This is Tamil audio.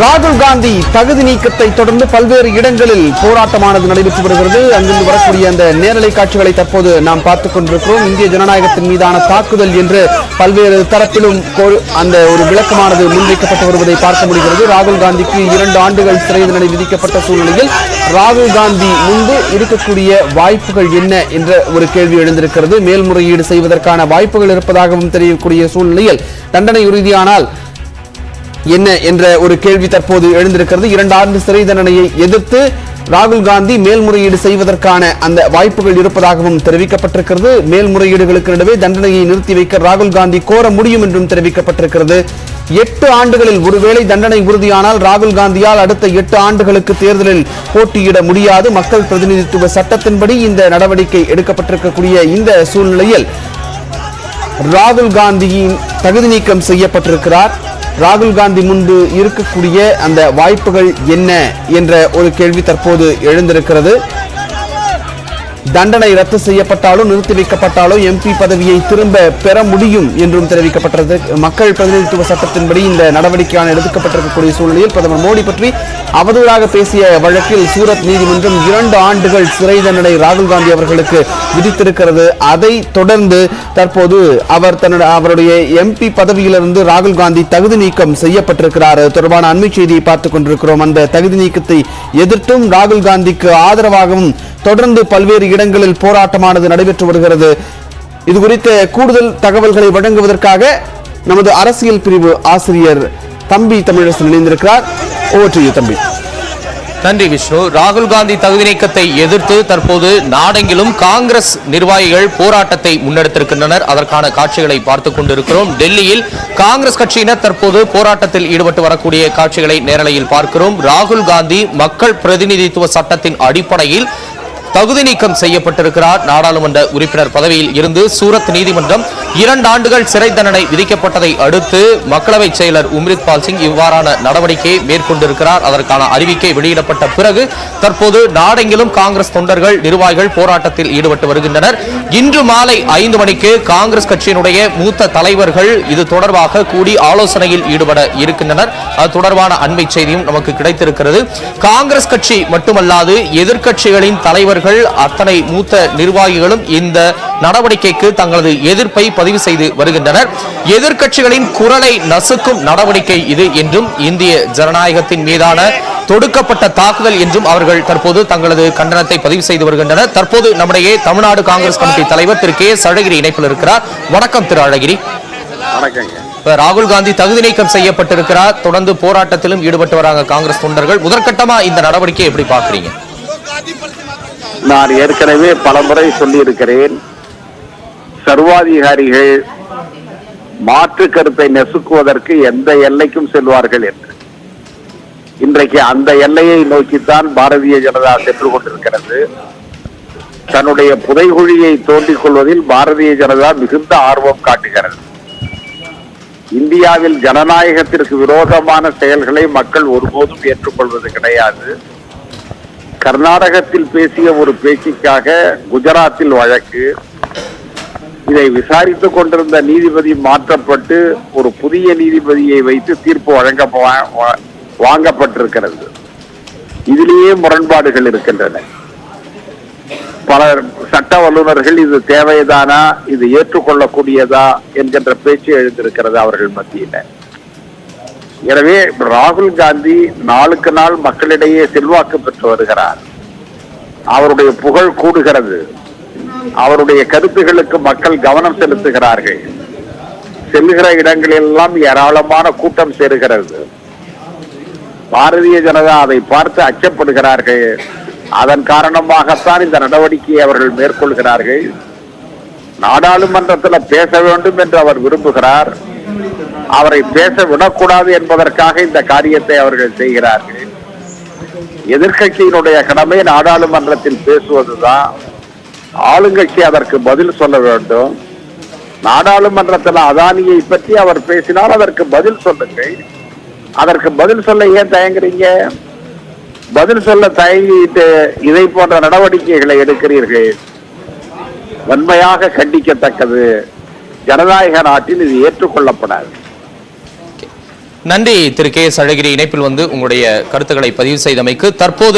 ராகுல் காந்தி தகுதி நீக்கத்தை தொடர்ந்து பல்வேறு இடங்களில் போராட்டமானது நடைபெற்று வருகிறது. அங்கிருந்து வரக்கூடிய அந்த நேரலை காட்சிகளை தற்போது நாம் பார்த்துக் கொண்டிருக்கிறோம். இந்திய ஜனநாயகத்தின் மீதான தாக்குதல் என்று பல்வேறு தரப்பிலும் அந்த ஒரு விளக்கமானது முன்வைக்கப்பட்டு வருவதை பார்க்க முடிகிறது. ராகுல் காந்திக்கு 2 ஆண்டுகள் சிறை தண்டனை விதிக்கப்பட்ட சூழ்நிலையில் ராகுல் காந்தி முன்பு இருக்கக்கூடிய வாய்ப்புகள் என்ன என்ற ஒரு கேள்வி எழுந்திருக்கிறது. மேல்முறையீடு செய்வதற்கான வாய்ப்புகள் இருப்பதாகவும் தெரியக்கூடிய சூழ்நிலையில் தண்டனை உறுதியானால் என்ன என்ற ஒரு கேள்வி தற்போது எழுந்திருக்கிறது. 2 ஆண்டு சிறை தண்டனையை எதிர்த்து ராகுல் காந்தி மேல்முறையீடு செய்வதற்கான அந்த வாய்ப்புகள் இருப்பதாகவும் தெரிவிக்கப்பட்டிருக்கிறது. மேல்முறையீடுகளுக்கு நடுவே தண்டனையை நிறுத்தி வைக்க ராகுல் காந்தி கோர முடியும் என்றும் தெரிவிக்கப்பட்டிருக்கிறது. 8 ஆண்டுகளில் ஒருவேளை தண்டனை உறுதியானால் ராகுல் காந்தியால் அடுத்த 8 ஆண்டுகளுக்கு தேர்தலில் போட்டியிட முடியாது. மக்கள் பிரதிநிதித்துவ சட்டத்தின்படி இந்த நடவடிக்கை எடுக்கப்பட்டிருக்கக்கூடிய இந்த சூழ்நிலையில் ராகுல் காந்தியின் தகுதி நீக்கம் செய்யப்பட்டிருக்கிறார். ராகுல் காந்தி முன்பு இருக்கக்கூடிய அந்த வாய்ப்புகள் என்ன என்ற ஒரு கேள்வி தற்போது எழுந்திருக்கிறது. தண்டனை ரத்து செய்யப்பட்டாலும் நிறுத்தி வைக்கப்பட்டாலும் எம்பி பதவியை திரும்ப பெற முடியும் என்றும் தெரிவிக்கப்பட்டது. மக்கள் பிரதிநிதித்துவ சட்டத்தின்படி இந்த நடவடிக்கையான எடுக்கப்பட்டிருக்கக்கூடிய சூழ்நிலையில் பிரதமர் மோடி பற்றி அவதூறாக பேசிய வழக்கில் சூரத் நீதிமன்றம் 2 ஆண்டுகள் சிறை தண்டனை ராகுல் காந்தி அவர்களுக்கு விதித்திருக்கிறது. அதை தொடர்ந்து தற்போது அவருடைய எம்பி பதவியிலிருந்து ராகுல் காந்தி தகுதி நீக்கம் செய்யப்பட்டிருக்கிறார். தொடர்பான அண்மை செய்தியை பார்த்துக் கொண்டிருக்கிறோம். அந்த தகுதி நீக்கத்தை எதிர்த்தும் ராகுல் காந்திக்கு ஆதரவாகவும் தொடர்ந்து பல்வேறு இடங்களில் போராட்டமானது நடைபெற்று வருகிறது. இது குறித்த கூடுதல் தகவல்களை வழங்குவதற்காக நமது அரசியல் பிரிவு ஆசிரியர் தம்பி தமிழரசன் இணைந்திருக்கிறார். தம்பி. நன்றி விஷ்ணு. ராகுல் காந்தி தகுதி நீக்கத்தை எதிர்த்து தற்போது நாடெங்கிலும் காங்கிரஸ் நிர்வாகிகள் போராட்டத்தை முன்னெடுத்திருக்கின்றனர். அதற்கான காட்சிகளை பார்த்துக் கொண்டிருக்கிறோம். டெல்லியில் காங்கிரஸ் கட்சியினர் தற்போது போராட்டத்தில் ஈடுபட்டு வரக்கூடிய காட்சிகளை நேரலையில் பார்க்கிறோம். ராகுல் காந்தி மக்கள் பிரதிநிதித்துவ சட்டத்தின் அடிப்படையில் தகுதி நீக்கம் செய்யப்பட்டிருக்கிறார். நாடாளுமன்ற உறுப்பினர் பதவியில் இருந்து சூரத் நீதிமன்றம் 2 ஆண்டுகள் சிறை தண்டனை விதிக்கப்பட்டதை அடுத்து மக்களவை செயலர் உம்ரித் பால் சிங் இவ்வாறான நடவடிக்கையை மேற்கொண்டிருக்கிறார். அதற்கான அறிவிக்கை வெளியிடப்பட்ட பிறகு தற்போது நாடெங்கிலும் காங்கிரஸ் தொண்டர்கள் நிர்வாகிகள் போராட்டத்தில் ஈடுபட்டு வருகின்றனர். இன்று மாலை 5 மணிக்கு காங்கிரஸ் கட்சியினுடைய மூத்த தலைவர்கள் இது தொடர்பாக கூடி ஆலோசனையில் ஈடுபட இருக்கின்றனர். அது தொடர்பான அண்மை செய்தியும் நமக்கு கிடைத்திருக்கிறது. காங்கிரஸ் கட்சி மட்டுமல்லாது எதிர்க்கட்சிகளின் தலைவர்கள் அத்தனை மூத்த நிர்வாகிகளும் இந்த நடவடிக்கைக்கு தங்களது எதிர்ப்பை பதிவு செய்து வருகின்றனர். எதிர்க்கட்சிகளின் குரலை நசுக்கும் நடவடிக்கை இது என்றும் இந்திய ஜனநாயகத்தின் மீதான தொடுக்கப்பட்ட தாக்குதல் என்றும் அவர்கள் தற்போது தங்களது கண்டனத்தை பதிவு செய்து வருகின்றனர். தற்போது நம்முடைய தமிழ்நாடு காங்கிரஸ் கமிட்டி தலைவர் திரு கே எஸ் அழகிரி இணைப்பில் இருக்கிறார். வணக்கம் திரு அழகிரி. ராகுல் காந்தி தகுதி நீக்கம் செய்யப்பட்டிருக்கிறார். தொடர்ந்து போராட்டத்திலும் ஈடுபட்டு வராங்க காங்கிரஸ் தொண்டர்கள். முதற்கட்டமா இந்த நடவடிக்கையை எப்படி பார்க்கிறீங்க? நான் ஏற்கனவே பலமுறை சொல்லி இருக்கிறேன், சர்வாதிகாரிகள் மாற்று கருத்தை நெசுக்குவதற்கு எந்த எல்லைக்கும் செல்வார்கள் என்று. இன்றைக்கு அந்த எல்லையை நோக்கித்தான் பாரதிய ஜனதா சென்று கொண்டிருக்கிறது. தன்னுடைய புதைகுழியை தோண்டிக் கொள்வதில் பாரதிய ஜனதா மிகுந்த ஆர்வம் காட்டுகிறது. இந்தியாவில் ஜனநாயகத்திற்கு விரோதமான செயல்களை மக்கள் ஒருபோதும் ஏற்றுக்கொள்வது கிடையாது. கர்நாடகத்தில் பேசிய ஒரு பேச்சுக்காக குஜராத்தில் வழக்கு, இதை விசாரித்துக் கொண்டிருந்த நீதிபதி மாற்றப்பட்டு ஒரு புதிய நீதிபதியை வைத்து தீர்ப்பு வாங்கப்பட்டிருக்கிறது. இதிலேயே முரண்பாடுகள் இருக்கின்றன. பல சட்ட வல்லுநர்கள் இது தேவைதானா, இது ஏற்றுக்கொள்ளக்கூடியதா என்கின்ற பேச்சு எழுந்திருக்கிறது அவர்கள் மத்தியில். எனவே ராகுல் காந்தி நாளுக்கு நாள் மக்களிடையே செல்வாக்கு பெற்று வருகிறார். அவருடைய புகழ் கூடுகிறது. அவருடைய கருத்துகளுக்கு மக்கள் கவனம் செலுத்துகிறார்கள். செல்லுகிற இடங்களெல்லாம் ஏராளமான கூட்டம் சேருகிறது. பாரதிய ஜனதா அதை பார்த்து அச்சப்படுகிறார்கள். அதன் காரணமாகத்தான் இந்த நடவடிக்கையை அவர்கள் மேற்கொள்கிறார்கள். நாடாளுமன்றத்தில் பேச வேண்டும் என்று அவர் விரும்புகிறார். அவரை பேச விடக்கூடாது என்பதற்காக இந்த காரியத்தை அவர்கள் செய்கிறார்கள். எதிர்கட்சியினுடைய கடமை நாடாளுமன்றத்தில் பேசுவதுதான். ஆளுங்கட்சி அதற்கு பதில் சொல்ல வேண்டும். நாடாளுமன்றத்தில் அதானியை பற்றி அவர் பேசினால் அதற்கு பதில் சொல்லுங்கள். அதற்கு பதில் சொல்ல ஏன் தயங்குறீங்க? பதில் சொல்ல தயங்கிட்டு இதை போன்ற நடவடிக்கைகளை எடுக்கிறீர்கள். வன்மையாக கண்டிக்கத்தக்கது. ஜனநாயக நாட்டில் இது ஏற்றுக்கொள்ளப்படாது. நன்றி திரு கே எஸ் அழகிரி, இணைப்பில் வந்து உங்களுடைய கருத்துக்களை பதிவு செய்தமைக்கு. தற்போது